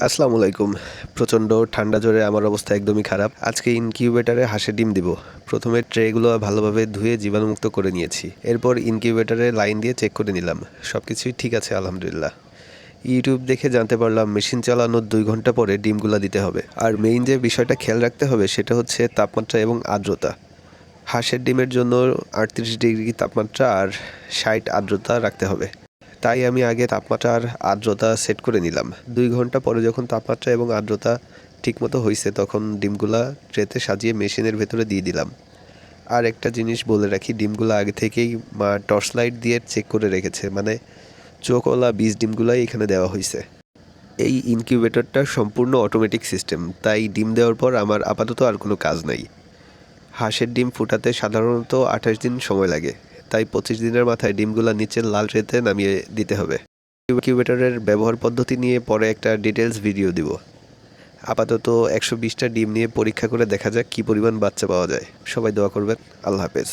আসসালামু আলাইকুম। প্রচণ্ড ঠান্ডা জ্বরে আমার অবস্থা একদমই খারাপ। আজকে ইনকিউবেটরে হাঁসের ডিম দিব। প্রথমে ট্রেগুলো ভালোভাবে ধুয়ে জীবাণুমুক্ত করে নিয়েছি। এরপর ইনকিউবেটরে লাইন দিয়ে চেক করে নিলাম। সব কিছুই ঠিক আছে আলহামদুলিল্লাহ। ইউটিউব দেখে জানতে পারলাম মেশিন চালানোর 2 ঘন্টা পরে ডিমগুলো দিতে হবে। আর মেইন যে বিষয়টা খেয়াল রাখতে হবে সেটা হচ্ছে তাপমাত্রা এবং আর্দ্রতা। হাঁসের ডিমের জন্য 38 ডিগ্রি তাপমাত্রা আর 60 আর্দ্রতা রাখতে হবে। তাই আমি আগে তাপমাত্রা আর আর্দ্রতা সেট করে নিলাম। 2 ঘন্টা পরে যখন তাপমাত্রা এবং আর্দ্রতা ঠিকমতো হয়েছে তখন ডিমগুলা ট্রেতে সাজিয়ে মেশিনের ভেতরে দিয়ে দিলাম। আর একটা জিনিস বলে রাখি, ডিমগুলো আগে থেকেই মা টর্চ লাইট দিয়ে চেক করে রেখেছে, মানে চোখওয়ালা বীজ ডিমগুলাই এখানে দেওয়া হয়েছে। এই ইনকিউবেটরটা সম্পূর্ণ অটোমেটিক সিস্টেম, তাই ডিম দেওয়ার পর আমার আপাতত আর কোনো কাজ নাই। হাঁসের ডিম ফুটাতে সাধারণত 28 দিন সময় লাগে, তাই 25 দিনের মাথায় ডিমগুলো নিচের লাল ট্রেতে নামিয়ে দিতে হবে। ইনকিউবেটরের ব্যবহার পদ্ধতি নিয়ে পরে একটা ডিটেলস ভিডিও দিব। আপাতত 120টা ডিম নিয়ে পরীক্ষা করে দেখা যাক কী পরিমাণ বাচ্চা পাওয়া যায়। সবাই দোয়া করবেন। আল্লাহ হাফেজ।